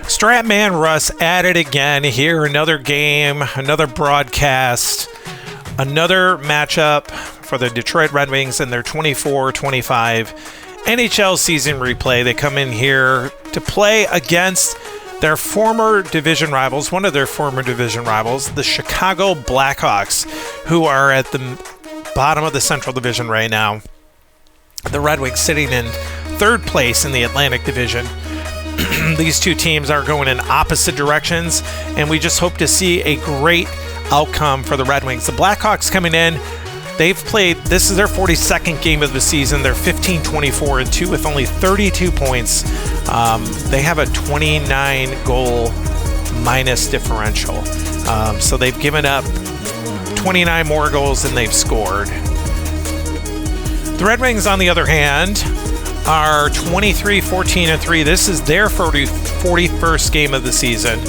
Stratman Russ at it again here. Another game, another broadcast, another matchup for the Detroit Red Wings in their 24-25 NHL season replay. They come in here to play against their former division rivals, one of their former division rivals, the Chicago Blackhawks, who are at the bottom of the Central Division right now. The Red Wings sitting in third place in the Atlantic Division. These two teams are going in opposite directions, and we just hope to see a great outcome for the Red Wings. The Blackhawks coming in, they've played, this is their 42nd game of the season. They're 15-24-2 with only 32 points. They have a 29-goal minus differential. So they've given up 29 more goals than they've scored. The Red Wings, on the other hand, are 23-14-3. This is their 41st game of the season.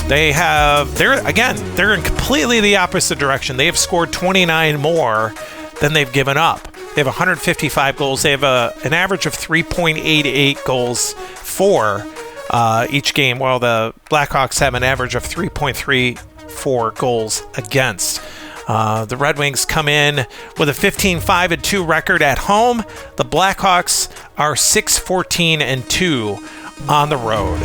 They're in completely the opposite direction. They have scored 29 more than they've given up. They have 155 goals. They have an average of 3.88 goals for each game, while the Blackhawks have an average of 3.34 goals against. The Red Wings come in with a 15-5-2 record at home. The Blackhawks are 6-14-2 on the road.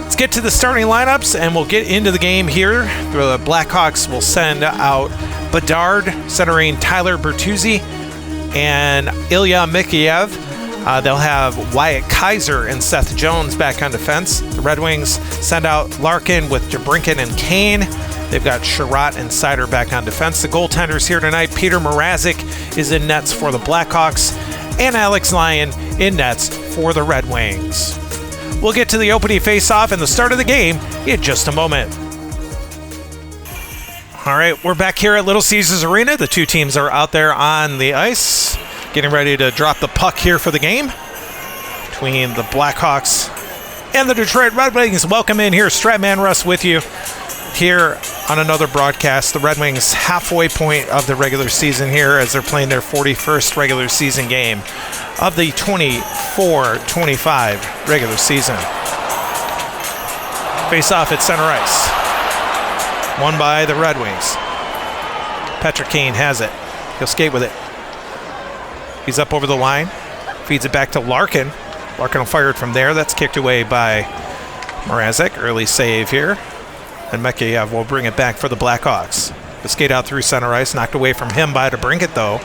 Let's get to the starting lineups, and we'll get into the game here. The Blackhawks will send out Bedard, centering Tyler Bertuzzi and Ilya Mikheyev. They'll have Wyatt Kaiser and Seth Jones back on defense. The Red Wings send out Larkin with DeBrincat and Kane. They've got Sherratt and Sider back on defense. The goaltenders here tonight, Peter Mrazek is in nets for the Blackhawks, and Alex Lyon in nets for the Red Wings. We'll get to the opening face-off and the start of the game in just a moment. All right, we're back here at Little Caesars Arena. The two teams are out there on the ice, getting ready to drop the puck here for the game between the Blackhawks and the Detroit Red Wings. Welcome in here, Stratman Russ with you here on another broadcast. The Red Wings halfway point of the regular season here as they're playing their 41st regular season game of the 24-25 regular season. Face off at center ice. Won by the Red Wings. Patrick Kane has it. He'll skate with it. He's up over the line. Feeds it back to Larkin. Larkin will fire it from there. That's kicked away by Mrazek. Early save here. And Mikheyev will bring it back for the Blackhawks. The skate out through center ice, knocked away from him by DeBrincat, though.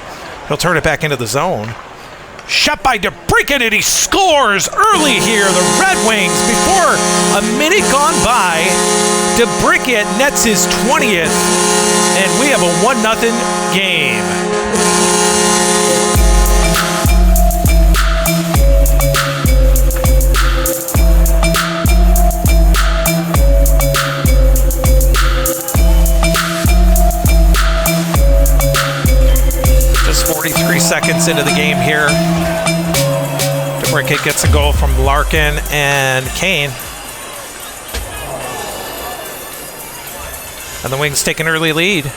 He'll turn it back into the zone. Shot by DeBrincat, and he scores early here. The Red Wings, before a minute gone by, DeBrincat nets his 20th, and we have a 1-0 game. Just 43 seconds into the game here. DeBrincat gets a goal from Larkin and Kane. And the Wings take an early lead.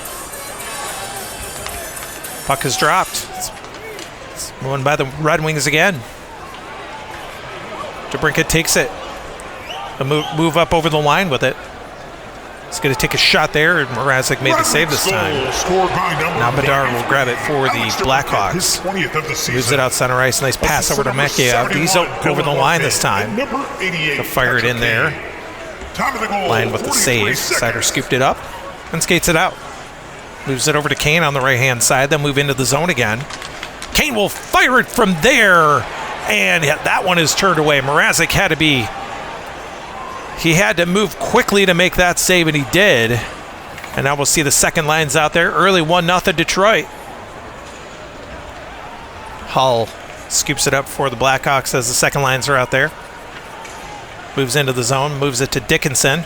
Puck is dropped. It's won by the Red Wings again. DeBrincat takes it. A move up over the line with it. He's going to take a shot there, and Mrazek made the save this time. Now Bedard will grab it for the Blackhawks. Moves it out center ice. Nice pass over to Mikheyev. He's over the line this time. He'll fire it in there. Line with the save. Sider scooped it up and skates it out. Moves it over to Kane on the right-hand side. Then move into the zone again. Kane will fire it from there, and that one is turned away. Mrazek he had to move quickly to make that save, and he did. And now we'll see the second lines out there. Early 1-0 Detroit. Hull scoops it up for the Blackhawks as the second lines are out there. Moves into the zone, moves it to Dickinson.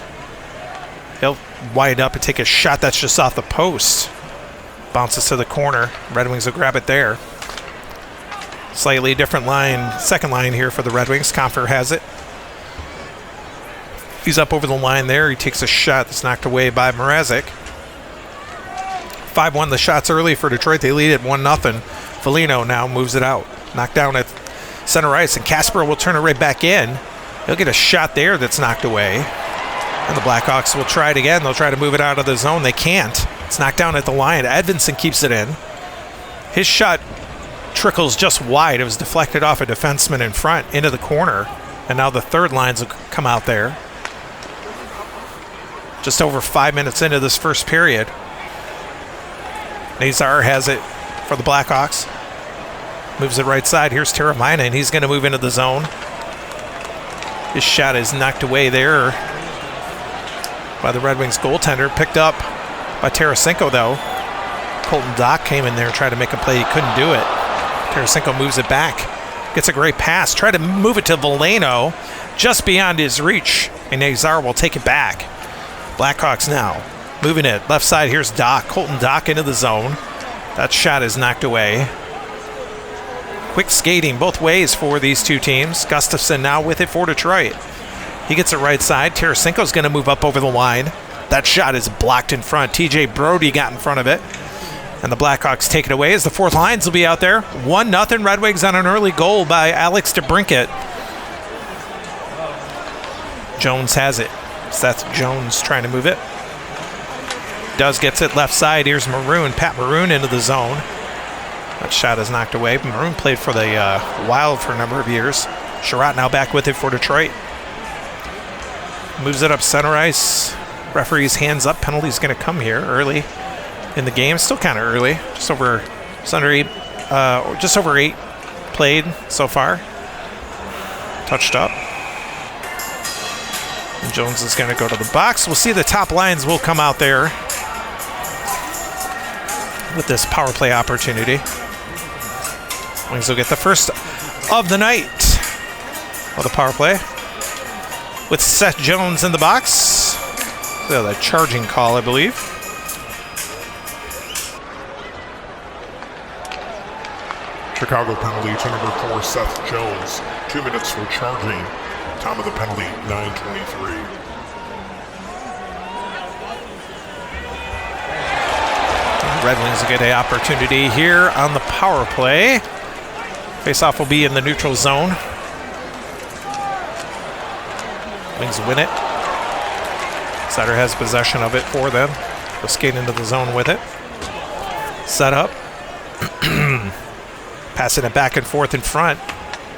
He'll wide up and take a shot that's just off the post. Bounces to the corner. Red Wings will grab it there. Slightly different line, second line here for the Red Wings. Compher has it. He's up over the line there. He takes a shot that's knocked away by Mrazek. 5-1 the shots early for Detroit. They lead at 1-0. Foligno now moves it out. Knocked down at center ice, and Kasper will turn it right back in. He'll get a shot there that's knocked away. And the Blackhawks will try it again. They'll try to move it out of the zone. They can't. It's knocked down at the line. Edvinsson keeps it in. His shot trickles just wide. It was deflected off a defenseman in front into the corner. And now the third lines will come out there. Just over 5 minutes into this first period. Nazar has it for the Blackhawks. Moves it right side. Here's Teravainen, and he's going to move into the zone. His shot is knocked away there by the Red Wings goaltender. Picked up by Tarasenko, though. Colton Dock came in there and tried to make a play. He couldn't do it. Tarasenko moves it back. Gets a great pass. Tried to move it to Veleno, just beyond his reach, and Nazar will take it back. Blackhawks now moving it left side. Here's Dock. Colton Dock into the zone. That shot is knocked away. Quick skating both ways for these two teams. Gustafsson now with it for Detroit. He gets it right side. Tarasenko's going to move up over the line. That shot is blocked in front. TJ Brody got in front of it. And the Blackhawks take it away as the fourth lines will be out there. 1-0 Red Wings on an early goal by Alex DeBrincat. Jones has it. Seth Jones trying to move it. Does gets it left side. Here's Maroon. Pat Maroon into the zone. That shot is knocked away. Maroon played for the Wild for a number of years. Sherratt now back with it for Detroit. Moves it up center ice. Referee's hands up. Penalty's going to come here early in the game. Still kind of early. Just over 8 played so far. Touched up. And Jones is going to go to the box. We'll see the top lines will come out there with this power play opportunity. Wings will get the first of the night of the power play with Seth Jones in the box. So the charging call, I believe. Chicago penalty to number 4, Seth Jones. 2 minutes for charging. Time of the penalty, 9:23. Red Wings will get an opportunity here on the power play. Faceoff will be in the neutral zone. Wings win it. Sutter has possession of it for them. They'll skate into the zone with it. Set up. Passing it back and forth in front.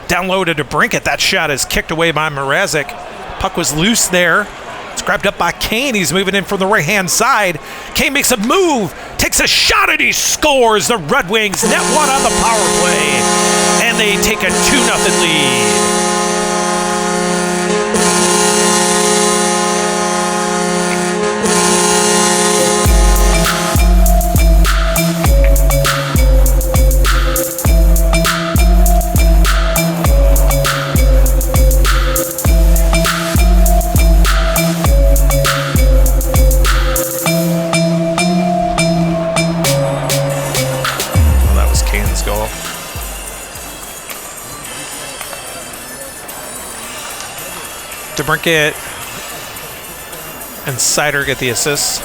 Down low to DeBrincat. That shot is kicked away by Mrazek. Puck was loose there. It's grabbed up by Kane. He's moving in from the right-hand side. Kane makes a move, takes a shot, and he scores. The Red Wings net one on the power play, and they take a 2-0 lead. DeBrincat and Sider get the assists.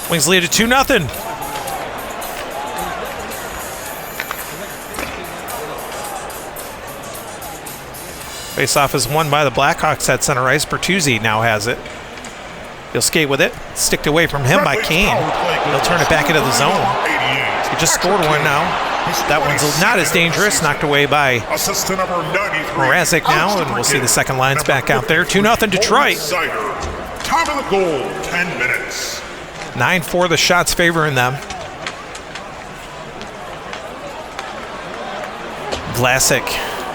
Wings lead at 2-0. Face-off is won by the Blackhawks at center ice. Bertuzzi now has it. He'll skate with it. Sticked away from him by Kane. He'll turn it back into the zone. He just scored one now. That one's not as dangerous. Knocked away by Mrazek now, and we'll see the second lines back out there. 2-0 Detroit. Top of the goal, 10 minutes. 9-4, the shots favoring them. Vlasic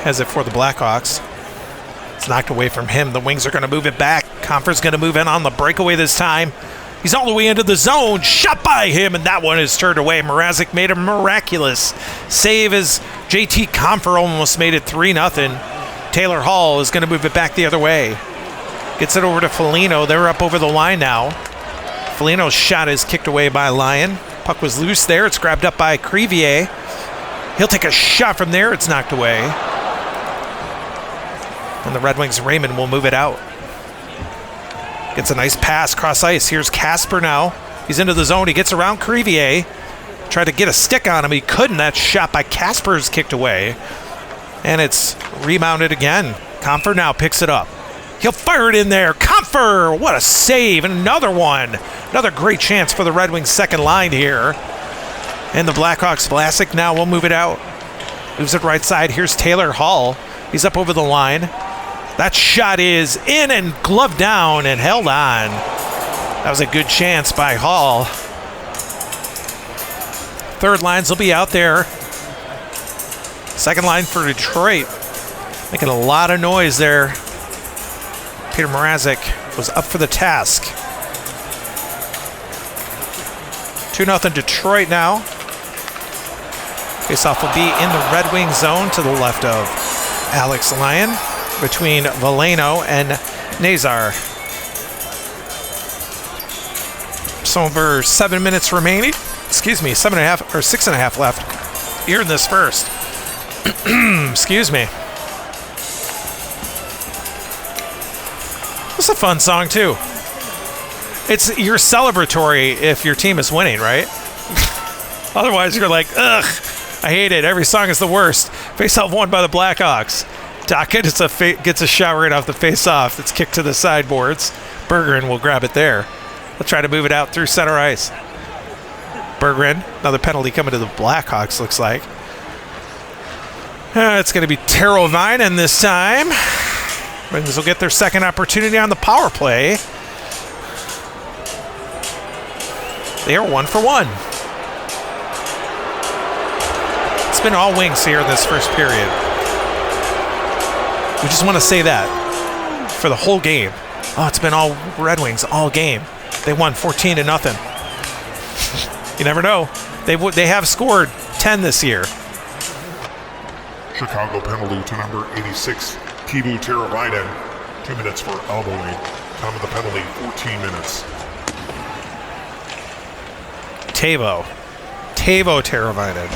has it for the Blackhawks. It's knocked away from him. The Wings are going to move it back. Comfort's going to move in on the breakaway this time. He's all the way into the zone. Shot by him, and that one is turned away. Mrazek made a miraculous save as JT Comfort almost made it 3-0. Taylor Hall is going to move it back the other way. Gets it over to Foligno. They're up over the line now. Foligno's shot is kicked away by Lyon. Puck was loose there. It's grabbed up by Crevier. He'll take a shot from there. It's knocked away. And the Red Wings' Raymond will move it out. Gets a nice pass cross ice. Here's Casper now. He's into the zone. He gets around Crevier. Tried to get a stick on him. He couldn't. That shot by Kasper is kicked away. And it's rebounded again. Comfer now picks it up. He'll fire it in there. Comfer! What a save. And another one. Another great chance for the Red Wings second line here. And the Blackhawks, Vlasic now will move it out. Moves it right side. Here's Taylor Hall. He's up over the line. That shot is in and gloved down and held on. That was a good chance by Hall. Third lines will be out there. Second line for Detroit. Making a lot of noise there. Peter Mrazek was up for the task. 2-0 Detroit now. Faceoff will be in the Red Wing zone to the left of Alex Lyon between Veleno and Nazar. So over 7 minutes remaining. 7.5 or 6.5 left here in this first. Excuse me. It's a fun song too. You're celebratory if your team is winning, right? Otherwise, you're like, ugh, I hate it. Every song is the worst. Face-off won by the Blackhawks. Dockett gets a shot right off the face-off. It's kicked to the sideboards. Bergeron will grab it there. He'll try to move it out through center ice. Bergeron, another penalty coming to the Blackhawks, looks like. It's going to be Taro Vinen this time. Wings will get their second opportunity on the power play. They are 1 for 1. It's been all Wings here in this first period. We just want to say that for the whole game. Oh, it's been all Red Wings all game. They won 14-0. You never know. They have scored 10 this year. Chicago penalty to number 86, Teuvo Teravainen. 2 minutes for elbowing. Time of the penalty, 14 minutes. Teuvo Teravainen.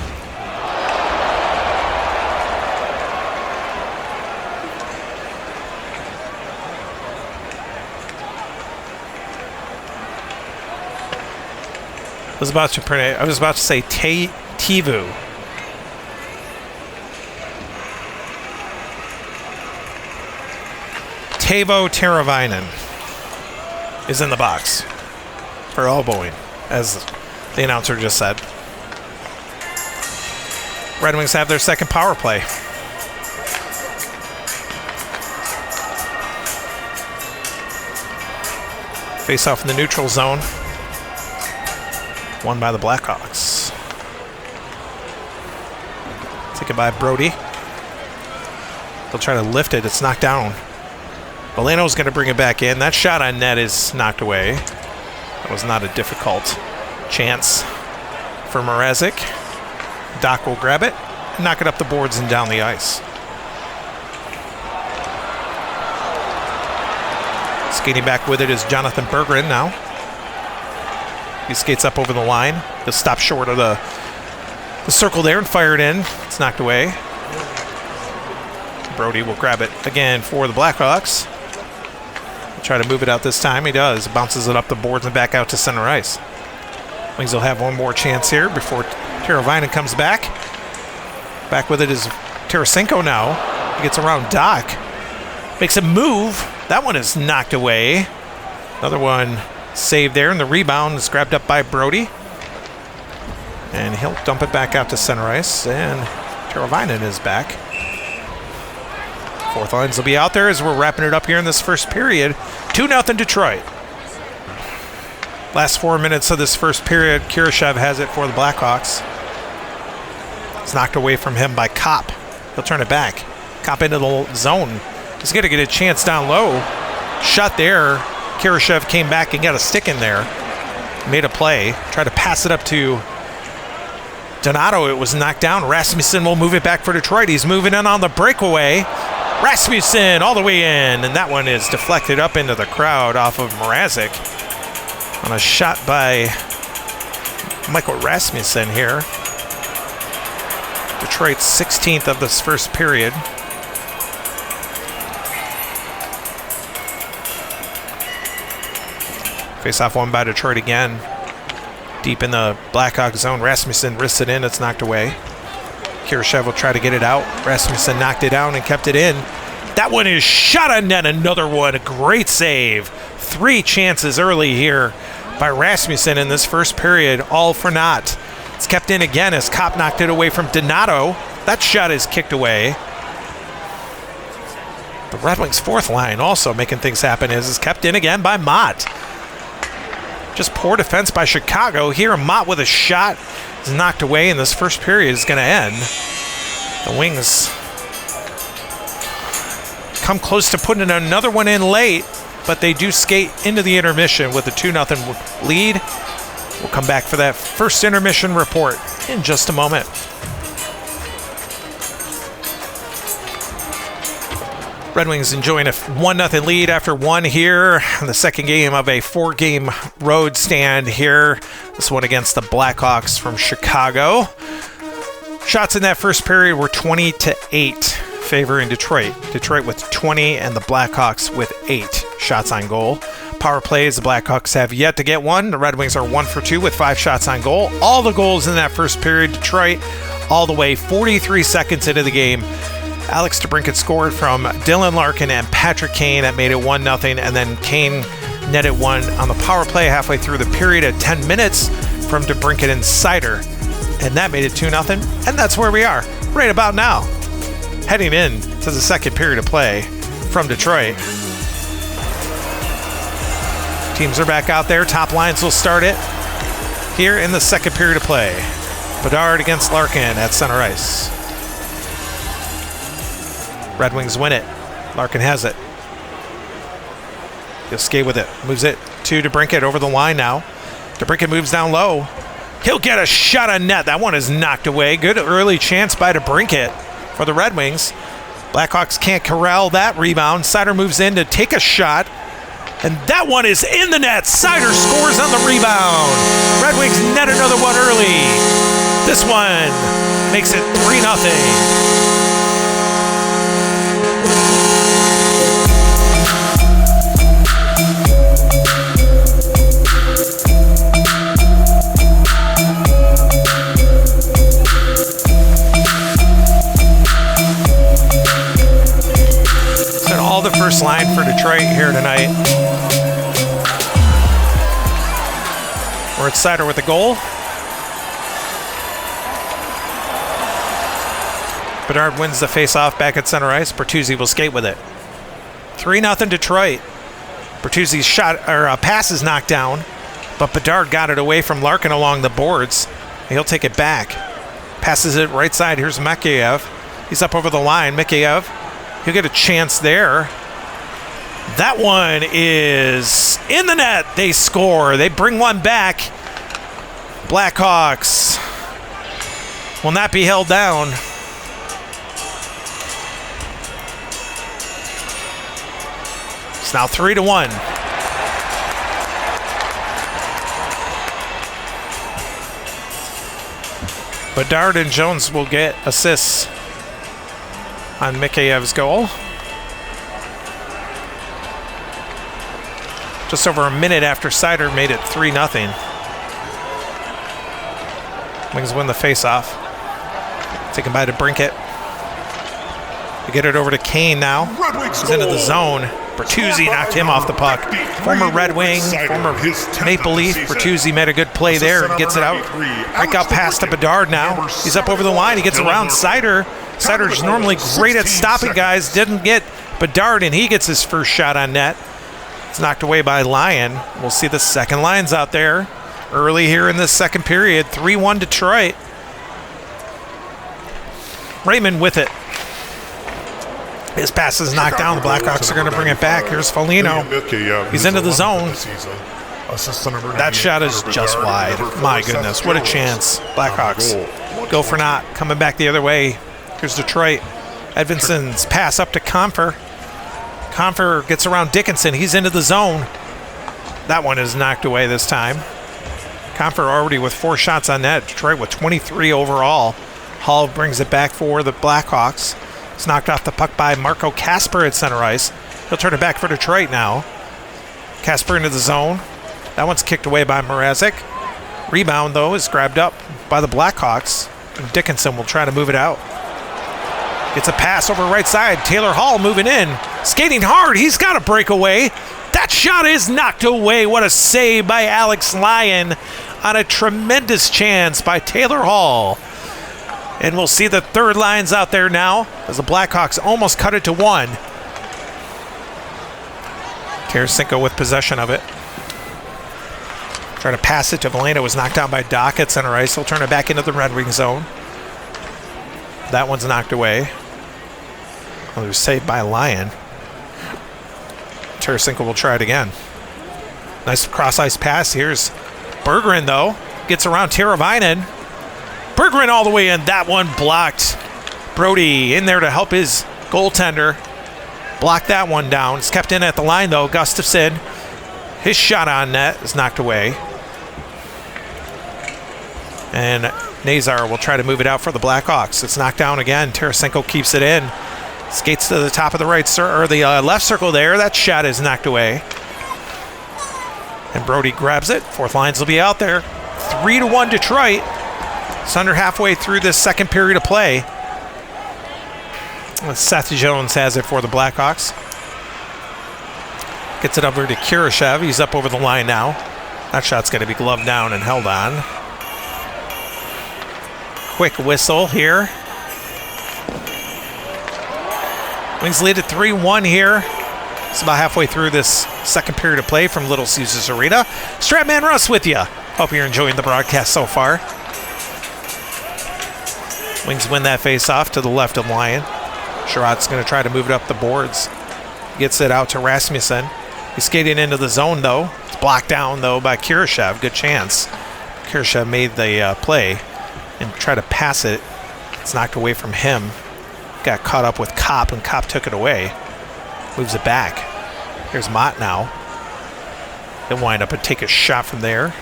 I was about to say Teuvo. Teuvo Teravainen is in the box for elbowing, as the announcer just said. Red Wings have their second power play. Face off in the neutral zone. Won by the Blackhawks. Taken by Brody. They'll try to lift it. It's knocked down. Veleno's going to bring it back in. That shot on net is knocked away. That was not a difficult chance for Mrazek. Doc will grab it, knock it up the boards and down the ice. Skating back with it is Jonathan Bergeron now. He skates up over the line. He'll stop short of the circle there and fire it in. It's knocked away. Brody will grab it again for the Blackhawks. He'll try to move it out this time. He does. Bounces it up the boards and back out to center ice. Wings will have one more chance here before Teravainen comes back. Back with it is Tarasenko now. He gets around Doc. Makes a move. That one is knocked away. Another one saved there, and the rebound is grabbed up by Brody. And he'll dump it back out to center ice, and Teravainen is back. Fourth lines will be out there as we're wrapping it up here in this first period. 2-0 Detroit. Last 4 minutes of this first period, Kurashev has it for the Blackhawks. It's knocked away from him by Kopp. He'll turn it back. Kopp into the zone. He's going to get a chance down low. Shot there. Kurashev came back and got a stick in there. Made a play. Tried to pass it up to Donato. It was knocked down. Rasmussen will move it back for Detroit. He's moving in on the breakaway. Rasmussen all the way in. And that one is deflected up into the crowd off of Mrazek. On a shot by Michael Rasmussen here. Detroit's 16th of this first period. Face-off won by Detroit again. Deep in the Blackhawks zone, Rasmussen wrists it in. It's knocked away. Kirashev will try to get it out. Rasmussen knocked it down and kept it in. That one is shot on net. Another one. A great save. 3 chances early here by Rasmussen in this first period. All for naught. It's kept in again as Kopp knocked it away from Donato. That shot is kicked away. The Red Wings' fourth line also making things happen as it's kept in again by Mott. Just poor defense by Chicago. Here, Mott with a shot is knocked away, and this first period is going to end. The Wings come close to putting another one in late, but they do skate into the intermission with a 2-0 lead. We'll come back for that first intermission report in just a moment. Red Wings enjoying a 1-0 lead after one here in the second game of a 4-game road stand here. This one against the Blackhawks from Chicago. Shots in that first period were 20-8, favoring Detroit. Detroit with 20 and the Blackhawks with 8 shots on goal. Power plays, the Blackhawks have yet to get one. The Red Wings are 1 for 2 with 5 shots on goal. All the goals in that first period, Detroit all the way 43 seconds into the game. Alex DeBrincat scored from Dylan Larkin and Patrick Kane. That made it 1-0, and then Kane netted one on the power play halfway through the period at 10 minutes from DeBrincat and Sider, and that made it 2-0, and that's where we are right about now, heading in to the second period of play from Detroit. Teams are back out there. Top lines will start it here in the second period of play. Bedard against Larkin at center ice. Red Wings win it. Larkin has it. He'll skate with it. Moves it to DeBrincat over the line now. DeBrincat moves down low. He'll get a shot on net. That one is knocked away. Good early chance by DeBrincat for the Red Wings. Blackhawks can't corral that rebound. Sider moves in to take a shot. And that one is in the net. Sider scores on the rebound. Red Wings net another one early. This one makes it 3-0. All the first line for Detroit here tonight. Moritz Seider with the goal. Bedard wins the face-off back at center ice. Bertuzzi will skate with it. 3-0 Detroit. Bertuzzi's shot or pass is knocked down, but Bedard got it away from Larkin along the boards. He'll take it back. Passes it right side. Here's Mikheyev. He's up over the line. Mikheyev. He'll get a chance there. That one is in the net. They score. They bring one back. Blackhawks will not be held down. It's now 3-1. Bedard and Jones will get assists on Mikheyev's goal. Just over a minute after Sider made it 3-0. Wings win the face-off. Taken by DeBrincat. They get it over to Kane now. He's into the zone. Bertuzzi knocked him off the puck. Former Red Wing, former Maple Leaf. Bertuzzi made a good play there and gets it out. Break out pass to Bedard now. He's up over the line. He gets around Sider. Sider's normally great at stopping guys. Didn't get Bedard, and he gets his first shot on net. It's knocked away by Lyon. We'll see the second lines out there early here in this second period. 3-1 Detroit. Raymond with it. His pass is knocked down. The Blackhawks are going to bring it back. Here's Foligno. He's into the zone. That shot is just wide. My goodness, what a chance. Blackhawks go for naught. Coming back the other way. Here's Detroit. Edvinson's pass up to Comfer. Comfer gets around Dickinson. He's into the zone. That one is knocked away this time. Comfer already with 4 shots on net. Detroit with 23 overall. Hall brings it back for the Blackhawks. It's knocked off the puck by Marco Kasper at center ice. He'll turn it back for Detroit now. Kasper into the zone. That one's kicked away by Mrazek. Rebound, though, is grabbed up by the Blackhawks. And Dickinson will try to move it out. Gets a pass over right side. Taylor Hall moving in. Skating hard. He's got a breakaway. That shot is knocked away. What a save by Alex Lyon on a tremendous chance by Taylor Hall. And we'll see the third lines out there now as the Blackhawks almost cut it to 1. Tarasenko with possession of it. Try to pass it to Veleno. Was knocked down by Doc at center ice. He'll turn it back into the Red Wing zone. That one's knocked away. Well, it was saved by Lyon. Tarasenko will try it again. Nice cross-ice pass. Here's Berggren, though. Gets around Teravainen. Berggren all the way in. That one blocked. Brody in there to help his goaltender. Blocked that one down. It's kept in at the line, though. Gustafsson. His shot on net is knocked away. And Nazar will try to move it out for the Blackhawks. It's knocked down again. Tarasenko keeps it in. Skates to the top of the left circle there. That shot is knocked away. And Brody grabs it. Fourth lines will be out there. 3-1 Detroit. It's under halfway through this second period of play. Seth Jones has it for the Blackhawks. Gets it over to Kurashev. He's up over the line now. That shot's going to be gloved down and held on. Quick whistle here. Wings lead at 3-1 here. It's about halfway through this second period of play from Little Caesars Arena. Stratman Russ with you. Hope you're enjoying the broadcast so far. Wings win that face-off to the left of Lyon. Sherrod's going to try to move it up the boards. Gets it out to Rasmussen. He's skating into the zone, though. It's blocked down, though, by Kurashev. Good chance. Kurashev made the play and tried to pass it. It's knocked away from him. Got caught up with Kopp, and Kopp took it away. Moves it back. Here's Mott now. He'll wind up and take a shot from there.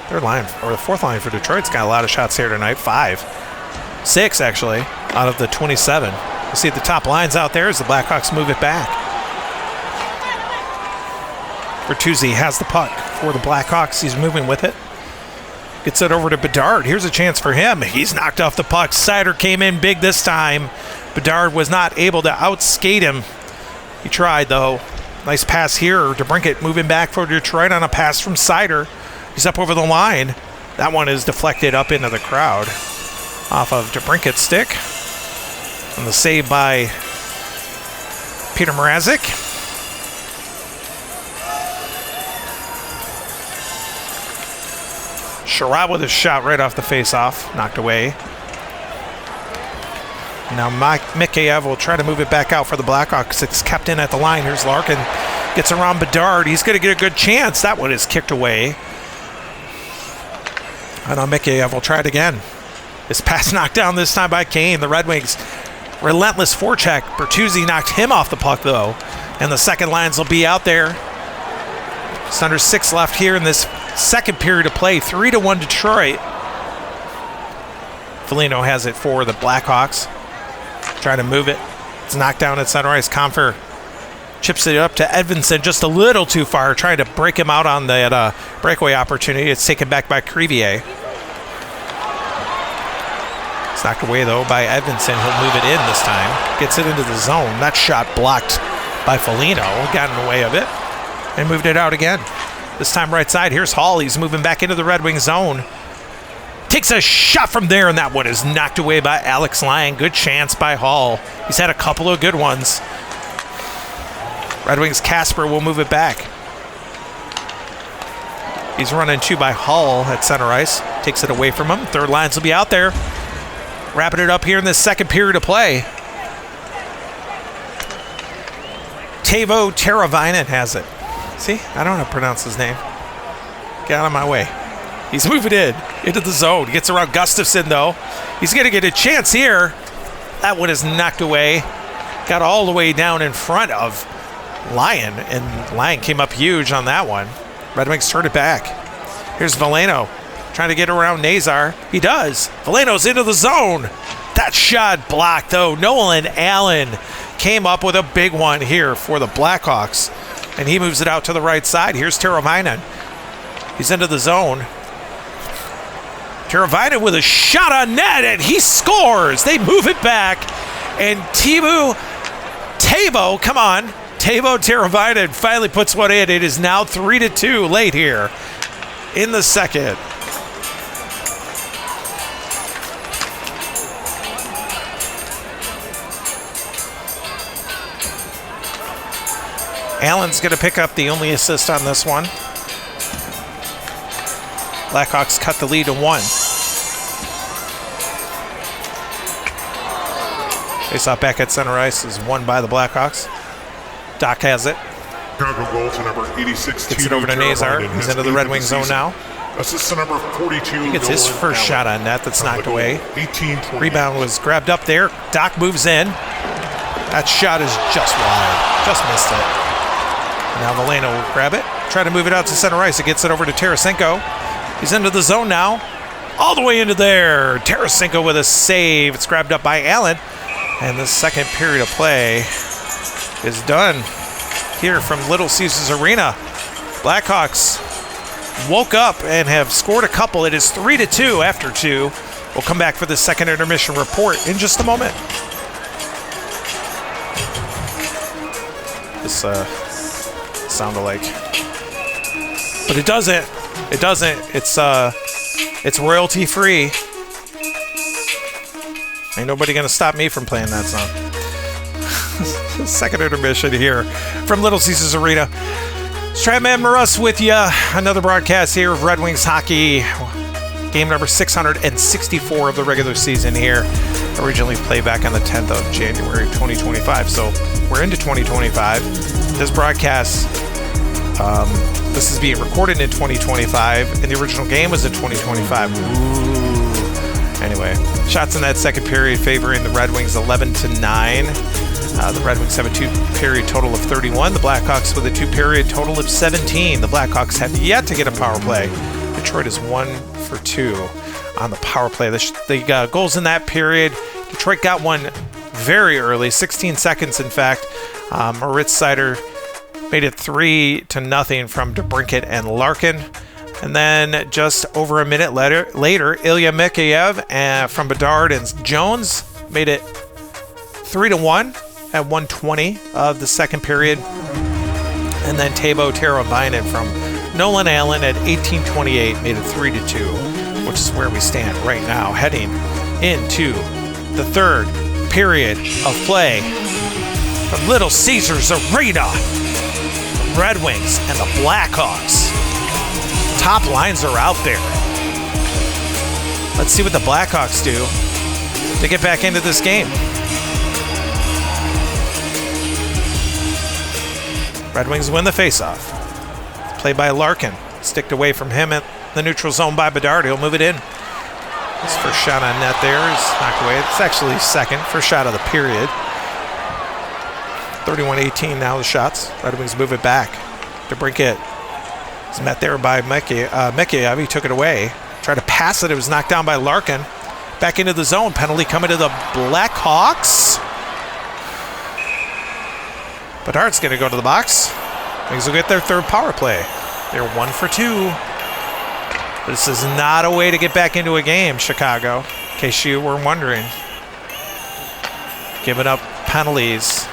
Third line, or the fourth line for Detroit's got a lot of shots here tonight. 6, actually, out of the 27. You see the top lines out there as the Blackhawks move it back. Bertuzzi has the puck for the Blackhawks. He's moving with it. Gets it over to Bedard. Here's a chance for him. He's knocked off the puck. Seider came in big this time. Bedard was not able to outskate him. He tried, though. Nice pass here. DeBrincat moving back for Detroit on a pass from Seider. He's up over the line. That one is deflected up into the crowd. Off of DeBrincat's stick. And the save by Peter Mrazek. Sherrod with a shot right off the face-off. Knocked away. Now Mikheyev will try to move it back out for the Blackhawks. It's kept in at the line. Here's Larkin. Gets around Bedard. He's going to get a good chance. That one is kicked away. And now Mikheyev will try it again. This pass knocked down this time by Kane. The Red Wings relentless forecheck. Bertuzzi knocked him off the puck, though. And the second lines will be out there. It's under 6 left here in this second period of play. 3-1 Detroit. Foligno has it for the Blackhawks. Trying to move it. It's knocked down at center ice. Compher chips it up to Edvinsson just a little too far, trying to break him out on that breakaway opportunity. It's taken back by Crevier. It's knocked away, though, by Edvinsson. He'll move it in this time. Gets it into the zone. That shot blocked by Foligno. Got in the way of it and moved it out again. This time right side. Here's Hall. He's moving back into the Red Wing zone. Takes a shot from there, and that one is knocked away by Alex Lyon. Good chance by Hall. He's had a couple of good ones. Red Wings Casper will move it back. He's running 2 by Hall at center ice. Takes it away from him. Third lines will be out there. Wrapping it up here in this second period of play. Teuvo Teravainen has it. See, I don't know how to pronounce his name. Get out of my way. He's moving into the zone. Gets around Gustafsson, though. He's going to get a chance here. That one is knocked away. Got all the way down in front of Lyon, and Lyon came up huge on that one. Red Wings turned it back. Here's Veleno trying to get around Nazar. He does. Veleno's into the zone. That shot blocked, though. Nolan Allen came up with a big one here for the Blackhawks, and he moves it out to the right side. Here's Teravainen. He's into the zone. Teravainen with a shot on net, and he scores. They move it back, and Teuvo Teravainen finally puts one in. It is now 3-2 late here in the second. Allen's going to pick up the only assist on this one. Blackhawks cut the lead to 1. Face-off back at center ice is won by the Blackhawks. Doc has it. Chicago goal to number 86. Gets it over to Nazar. He's into the Red Wing zone now. Assist to number 42. He gets his first shot on net that's knocked away. 18-20. Rebound was grabbed up there. Doc moves in. That shot is just wide. Just missed it. Now Veleno will grab it. Try to move it out to center ice. It gets it over to Tarasenko. He's into the zone now. All the way into there. Tarasenko with a save. It's grabbed up by Allen. And the second period of play is done here from Little Caesars Arena. Blackhawks woke up and have scored a couple. It is 3-2 after 2. We'll come back for the second intermission report in just a moment. This sound alike, but it doesn't. It's royalty free. Ain't nobody gonna stop me from playing that song. Second intermission here from Little Caesars Arena. Stratman Maruss with you. Another broadcast here of Red Wings hockey. Game number 664 of the regular season here. Originally played back on the 10th of January 2025. So we're into 2025. This broadcast, this is being recorded in 2025, and the original game was in 2025. Ooh. Anyway, shots in that second period favoring the Red Wings 11-9. The Red Wings have a two-period total of 31. The Blackhawks with a two-period total of 17. The Blackhawks have yet to get a power play. Detroit is 1 for 2 on the power play. The goals in that period, Detroit got one very early, 16 seconds in fact. Moritz Seider made it 3-0 from DeBrincat and Larkin. And then just over a minute later, Ilya Mikheyev from Bedard and Jones made it 3-1 at 1:20 of the second period. And then Teuvo Teravainen from Nolan Allen at 18:28 made it 3-2, which is where we stand right now, heading into the third period of play from Little Caesars Arena. The Red Wings and the Blackhawks. Top lines are out there. Let's see what the Blackhawks do to get back into this game. Red Wings win the faceoff. Played by Larkin. Sticked away from him at the neutral zone by Bedard. He'll move it in. His first shot on net there is knocked away. It's actually second. First shot of the period. 31-18 now the shots. Red Wings move it back. DeBrincat is met there by Mikheyev. He took it away. Tried to pass it. It was knocked down by Larkin. Back into the zone. Penalty coming to the Blackhawks. Bedard's going to go to the box. Wings will get their third power play. They're 1 for 2. This is not a way to get back into a game, Chicago, in case you were wondering. Giving up penalties.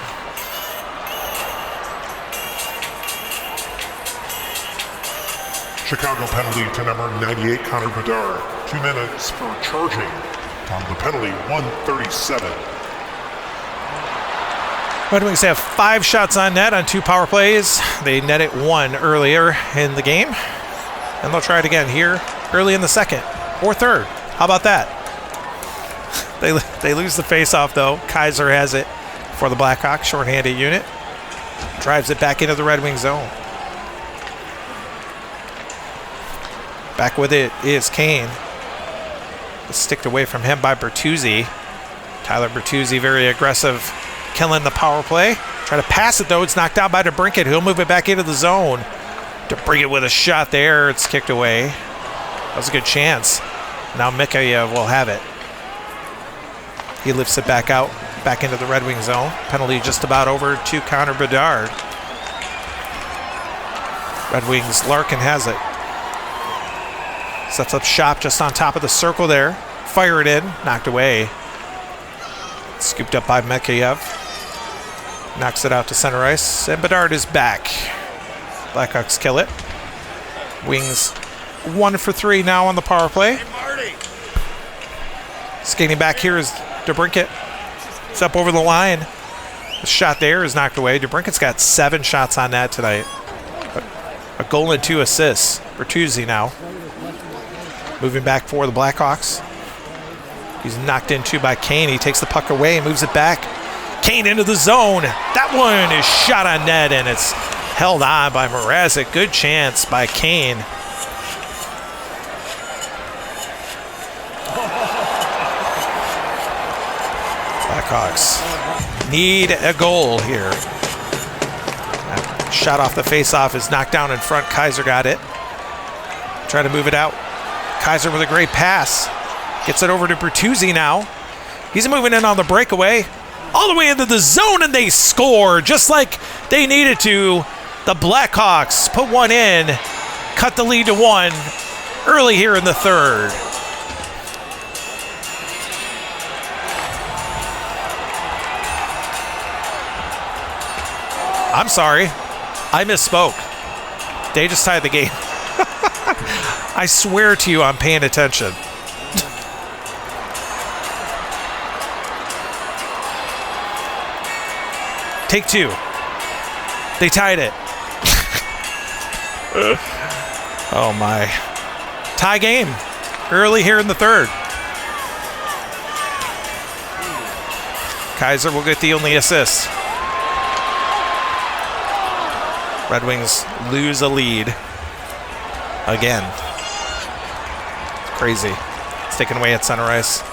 Chicago penalty to number 98, Connor Bedard. 2 minutes for charging. Time of the penalty, 1:37. Red Wings have 5 shots on net on 2 power plays. They netted 1 earlier in the game. And they'll try it again here early in the second or third. How about that? They lose the faceoff though. Kaiser has it for the Blackhawks, shorthanded unit. Drives it back into the Red Wing zone. Back with it is Kane. Sticked away from him by Bertuzzi. Tyler Bertuzzi very aggressive, killing the power play. Try to pass it though. It's knocked out by DeBrincat. He'll move it back into the zone. DeBrincat with a shot there. It's kicked away. That was a good chance. Now Mikheyev will have it. He lifts it back out, back into the Red Wing zone. Penalty just about over to Connor Bedard. Red Wings, Larkin has it. Sets up shop just on top of the circle there. Fire it in. Knocked away. Scooped up by Mekayev. Knocks it out to center ice. And Bedard is back. Blackhawks kill it. Wings 1 for 3 now on the power play. Skating back here is DeBrincat. It's up over the line. The shot there is knocked away. DeBrincat's got 7 shots on that tonight. A goal and 2 assists. Bertuzzi now. Moving back for the Blackhawks. He's knocked into by Kane. He takes the puck away and moves it back. Kane into the zone. That one is shot on net, and it's held on by Mrazek. Good chance by Kane. Blackhawks need a goal here. That shot off the faceoff is knocked down in front. Kaiser got it. Try to move it out. Kaiser with a great pass. Gets it over to Bertuzzi now. He's moving in on the breakaway. All the way into the zone, and they score just like they needed to. The Blackhawks put one in, cut the lead to 1 early here in the third. I'm sorry. I misspoke. They just tied the game. I swear to you, I'm paying attention. Take 2. They tied it. Oh my. Tie game early here in the third. Kaiser will get the only assist. Red Wings lose a lead again. Crazy. It's taken away at center ice.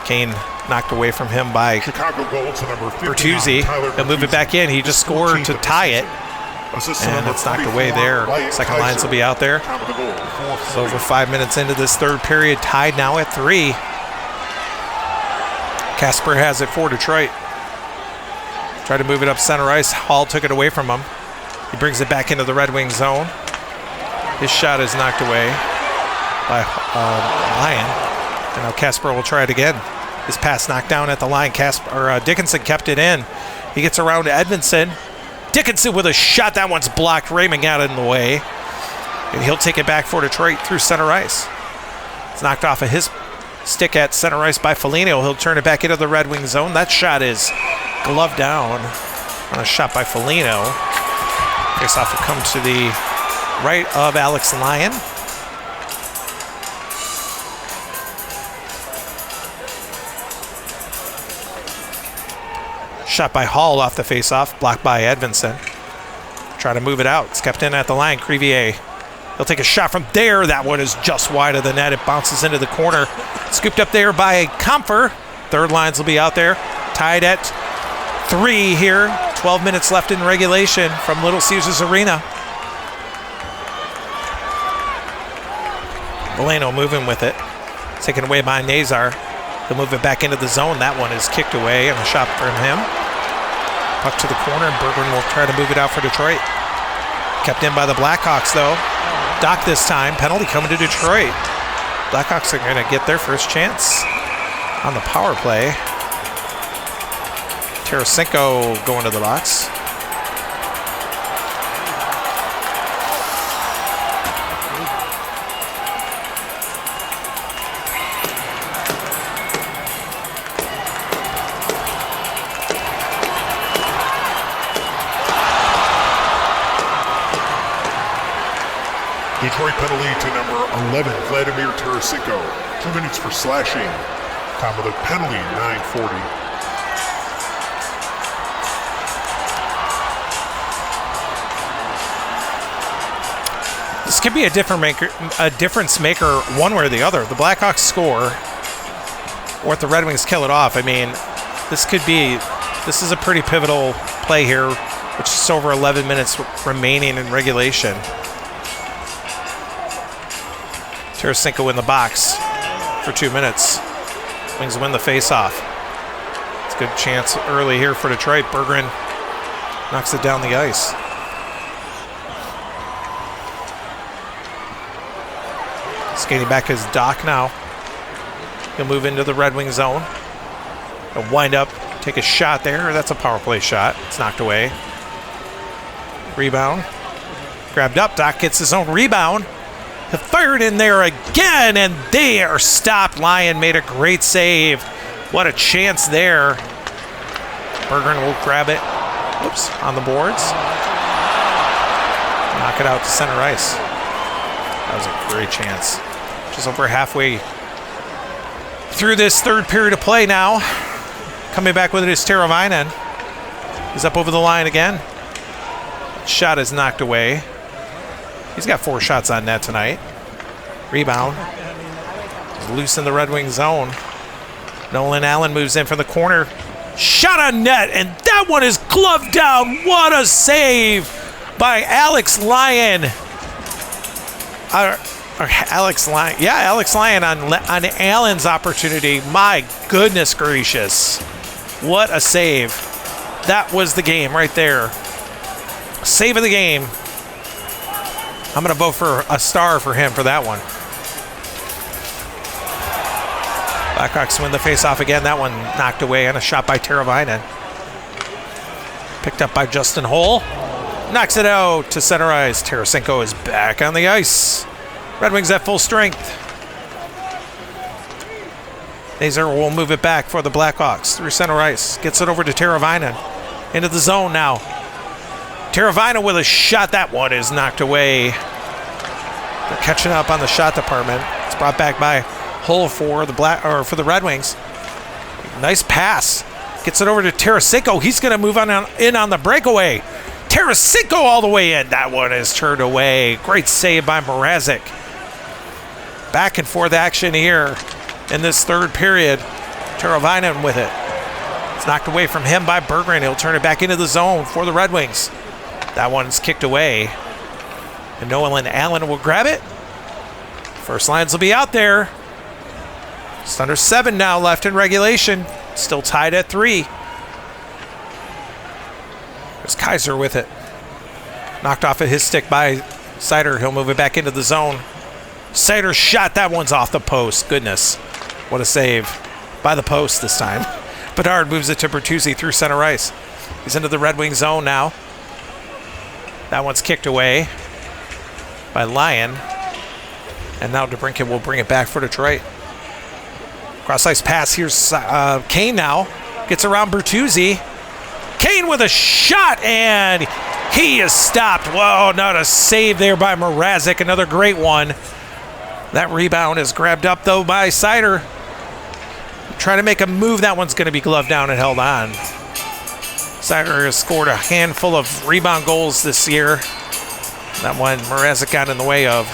Kane knocked away from him by Chicago goal to number 59, Bertuzzi. He'll move it back in. He just scored to tie it. And it's knocked away there. Second lines will be out there. So over 5 minutes into this third period, tied now at 3. Casper has it for Detroit. Tried to move it up center ice. Hall took it away from him. He brings it back into the Red Wing zone. His shot is knocked away by Lyon. And now Casper will try it again. His pass knocked down at the line. Dickinson kept it in. He gets around to Edmondson. Dickinson with a shot. That one's blocked. Raymond got it in the way. And he'll take it back for Detroit through center ice. It's knocked off of his stick at center ice by Foligno. He'll turn it back into the Red Wing zone. That shot is gloved down on a shot by Foligno. Face-off will come to the right of Alex Lyon. Shot by Hall off the face-off, blocked by Edmondson. Try to move it out. It's kept in at the line. Crevier. He'll take a shot from there. That one is just wide of the net. It bounces into the corner. Scooped up there by Comfer. Third lines will be out there. Tied at 3 here. 12 minutes left in regulation from Little Caesars Arena. Valeno moving with it. Taken away by Nazar. He'll move it back into the zone. That one is kicked away and a shot from him. Puck to the corner, and Bergeron will try to move it out for Detroit. Kept in by the Blackhawks, though. Dock this time. Penalty coming to Detroit. Blackhawks are going to get their first chance on the power play. Tarasenko going to the box. Detroit penalty to number 11, Vladimir Tarasenko. 2 minutes for slashing. Time of the penalty, 9:40. This could be a difference maker one way or the other. The Blackhawks score, or if the Red Wings kill it off. I mean, this is a pretty pivotal play here, which is over 11 minutes remaining in regulation. Tarasenko in the box for 2 minutes. Wings win the face-off. It's a good chance early here for Detroit. Bergeron knocks it down the ice. Skating back his dock now. He'll move into the Red Wing zone. He'll wind up, take a shot there. That's a power play shot. It's knocked away. Rebound. Grabbed up. Doc gets his own rebound. He fired in there again, and they are stopped. Lyon made a great save. What a chance there. Berggren will grab it. Oops, on the boards. Knock it out to center ice. That was a great chance. Just over halfway through this third period of play now. Coming back with it is Teravainen. He's up over the line again. Shot is knocked away. He's got 4 shots on net tonight. Rebound. He's loose in the Red Wing zone. Nolan Allen moves in from the corner. Shot on net, and that one is gloved down. What a save by Alex Lyon. Alex Lyon. Yeah, Alex Lyon on Allen's opportunity. My goodness gracious. What a save. That was the game right there. Save of the game. I'm going to vote for a star for him for that one. Blackhawks win the faceoff again. That one knocked away on a shot by Teravainen. Picked up by Justin Holl. Knocks it out to center ice. Tarasenko is back on the ice. Red Wings at full strength. Nazer will move it back for the Blackhawks through center ice. Gets it over to Teravainen. Into the zone now. Teravainen with a shot. That one is knocked away. They're catching up on the shot department. It's brought back by Hull for the Red Wings. Nice pass. Gets it over to Tarasenko. He's going to move in on the breakaway. Tarasenko all the way in. That one is turned away. Great save by Mrazek. Back and forth action here in this third period. Teravainen with it. It's knocked away from him by Berggren. He'll turn it back into the zone for the Red Wings. That one's kicked away. And Nolan Allen will grab it. First lines will be out there. Just under 7 now left in regulation. Still tied at 3. There's Kaiser with it. Knocked off of his stick by Seider. He'll move it back into the zone. Seider's shot. That one's off the post. Goodness. What a save. By the post this time. Bedard moves it to Bertuzzi through center ice. He's into the Red Wing zone now. That one's kicked away by Lyon. And now DeBrincat will bring it back for Detroit. Cross-ice pass. Here's Kane now. Gets around Bertuzzi. Kane with a shot, and he is stopped. Whoa, not a save there by Mrazek. Another great one. That rebound is grabbed up, though, by Seider. Trying to make a move. That one's going to be gloved down and held on. Seider has scored a handful of rebound goals this year. That one Mrazek got in the way of.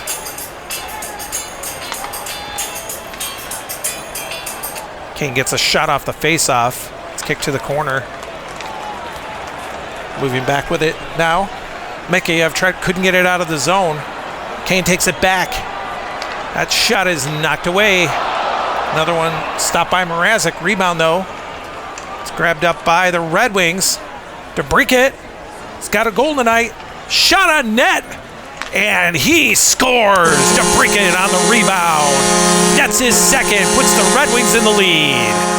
Kane gets a shot off the face-off. It's kicked to the corner. Moving back with it now. Mikheyev couldn't get it out of the zone. Kane takes it back. That shot is knocked away. Another one stopped by Mrazek. Rebound, though. It's grabbed up by the Red Wings. DeBrincat. He's got a goal tonight. Shot on net. And he scores. DeBrincat on the rebound. That's his second. Puts the Red Wings in the lead.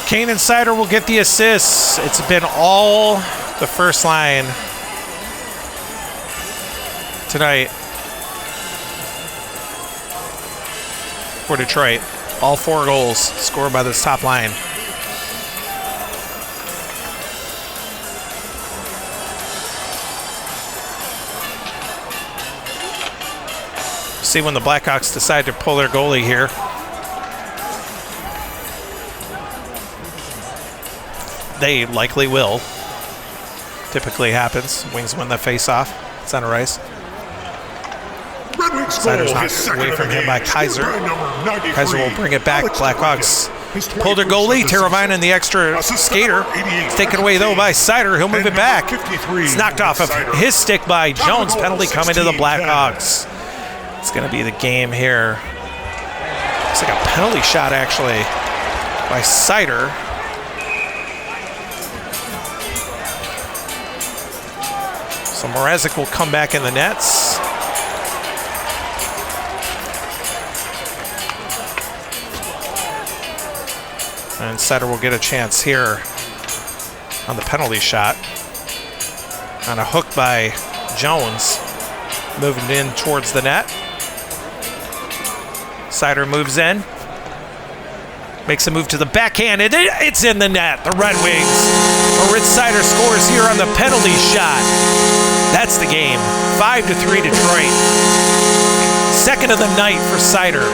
Kane and Seider will get the assists. It's been all the first line tonight for Detroit. All 4 goals scored by this top line. See when the Blackhawks decide to pull their goalie here. They likely will. Typically happens. Wings win the face-off. Center ice. Red Wings Sider's goal, knocked his second away of from the him game, by Kaiser. scored by number 93, Kaiser will bring it back. Alex Blackhawks DeBrincat. His pulled their 21st goalie. of the Teravainen season. in the extra Assist skater. number 88, It's taken away though by Sider. He'll move And it back. number 53, It's knocked off of Sider. his stick by Jones. goal, Penalty coming to the 16-10. Blackhawks. It's going to be the game here. Looks like a penalty shot actually by Sider. So Mrazek will come back in the nets. And Sider will get a chance here on the penalty shot. On a hook by Jones. Moving in towards the net. Sider moves in. Makes a move to the backhand, and it's in the net. The Red Wings. Moritz Sider scores here on the penalty shot. That's the game. 5-3 Detroit. Second of the night for Sider.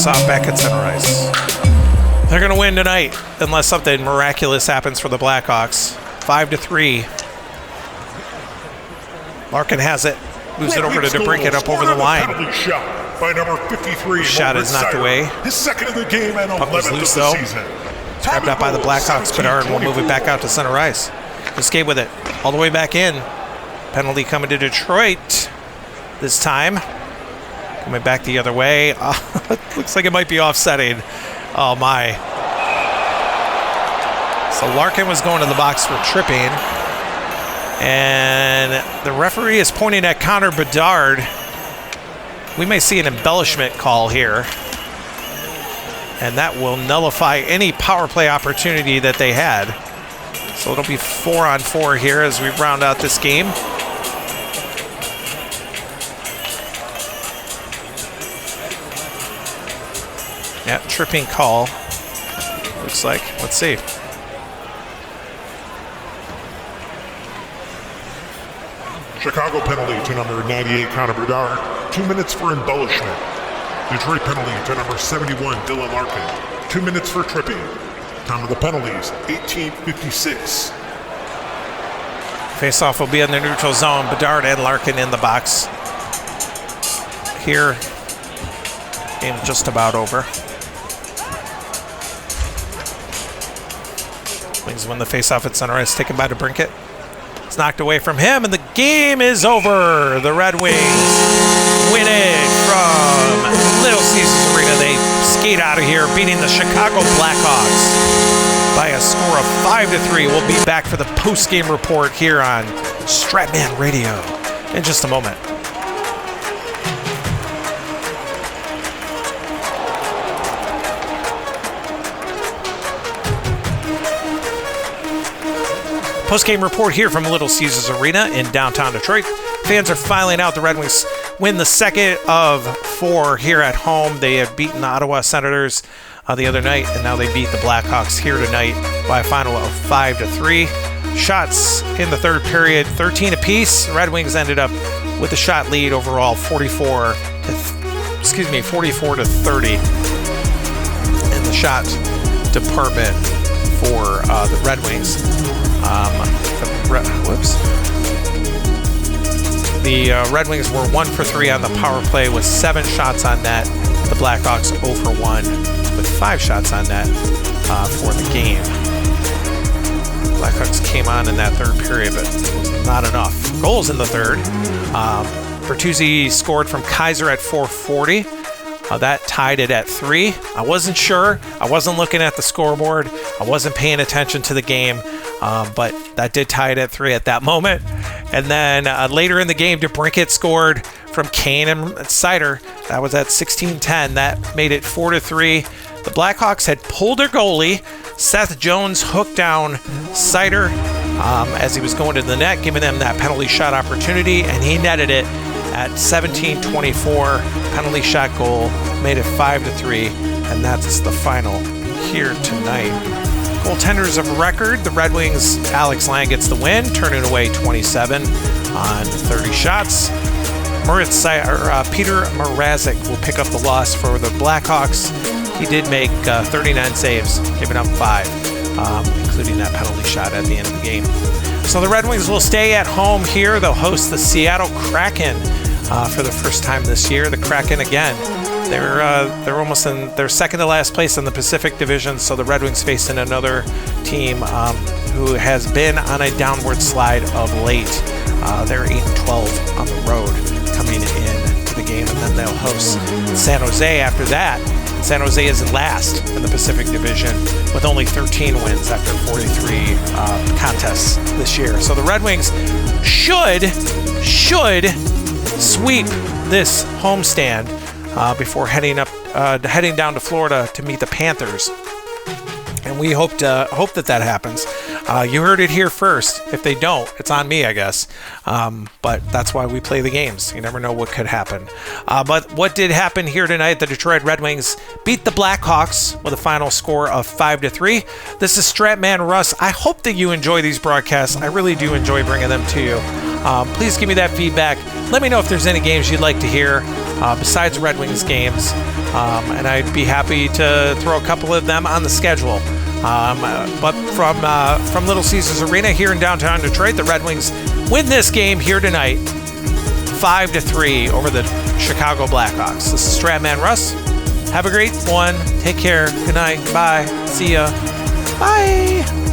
Off back at center ice. They're going to win tonight unless something miraculous happens for the Blackhawks. 5-3. Larkin has it. Moves it over to DeBrincat up over the line. Shot by number 53. Shot is knocked away. His second of the game and 11th loose, of the though. season. Grabbed up by the Blackhawks. Bedard will move it back out to center ice. Escape with it. All the way back in. Penalty coming to Detroit this time. Coming back the other way. Looks like it might be offsetting. Oh, my. So Larkin was going to the box for tripping. And the referee is pointing at Connor Bedard. We may see an embellishment call here. And that will nullify any power play opportunity that they had. So it'll be 4-on-4 here as we round out this game. Yeah, tripping call. Looks like. Let's see. Chicago penalty to number 98, Connor Bedard. 2 minutes for embellishment. Detroit penalty to number 71, Dylan Larkin. 2 minutes for tripping. Time of the penalties, 18:56. Face-off will be in the neutral zone. Bedard and Larkin in the box. Here, game just about over. Wings win the face-off at center ice, taken by DeBrincat. It's knocked away from him, and the game is over. The Red Wings win it from Little Caesars Arena. They skate out of here, beating the Chicago Blackhawks by a score of 5-3. We'll be back for the post-game report here on Stratman Radio in just a moment. Post-game report here from Little Caesars Arena in downtown Detroit. Fans are filing out. The Red Wings win the second of 4 here at home. They had beaten the Ottawa Senators the other night, and now they beat the Blackhawks here tonight by a final of 5-3. Shots in the third period, 13 apiece. Red Wings ended up with the shot lead overall, 44 to 30 in the shot department for the Red Wings. The Red Wings were 1 for 3 on the power play with 7 shots on net. The Blackhawks 0 for 1 with 5 shots on net for the game. Blackhawks came on in that third period, but not enough. Goals in the third. Bertuzzi scored from Kaiser at 4:40. That tied it at 3. I wasn't sure. I wasn't looking at the scoreboard. I wasn't paying attention to the game. But that did tie it at 3 at that moment. And then later in the game, DeBrincat scored from Kane and Sider. That was at 16:10. That made it 4-3. The Blackhawks had pulled their goalie. Seth Jones hooked down Sider as he was going to the net, giving them that penalty shot opportunity, and he netted it at 17:24. Penalty shot goal made it 5-3, and that's the final here tonight. Goaltenders of record, the Red Wings, Alex Lang gets the win, turning away 27. on 30 shots. Peter Mrazek will pick up the loss for the Blackhawks. He did make 39 saves, giving up 5, including that penalty shot at the end of the game. So the Red Wings will stay at home here. They'll host the Seattle Kraken for the first time this year. The Kraken, again, they're almost in, they're second to last place in the Pacific Division, so the Red Wings facing another team who has been on a downward slide of late. They're 8-12 on the road coming in to the game, and then they'll host San Jose after that. San Jose is last in the Pacific Division with only 13 wins after 43 contests this year. So the Red Wings should sweep this homestand before heading down to Florida to meet the Panthers. And we hope that happens. You heard it here first. If they don't, it's on me, I guess. But that's why we play the games. You never know what could happen. But what did happen here tonight? The Detroit Red Wings beat the Blackhawks with a final score of 5-3. This is Stratman Russ. I hope that you enjoy these broadcasts. I really do enjoy bringing them to you. Please give me that feedback. Let me know if there's any games you'd like to hear besides Red Wings games. And I'd be happy to throw a couple of them on the schedule. But from Little Caesars Arena here in downtown Detroit, the Red Wings win this game here tonight, 5-3 over the Chicago Blackhawks. This is Stratman Russ. Have a great one. Take care. Good night. Bye. See ya. Bye.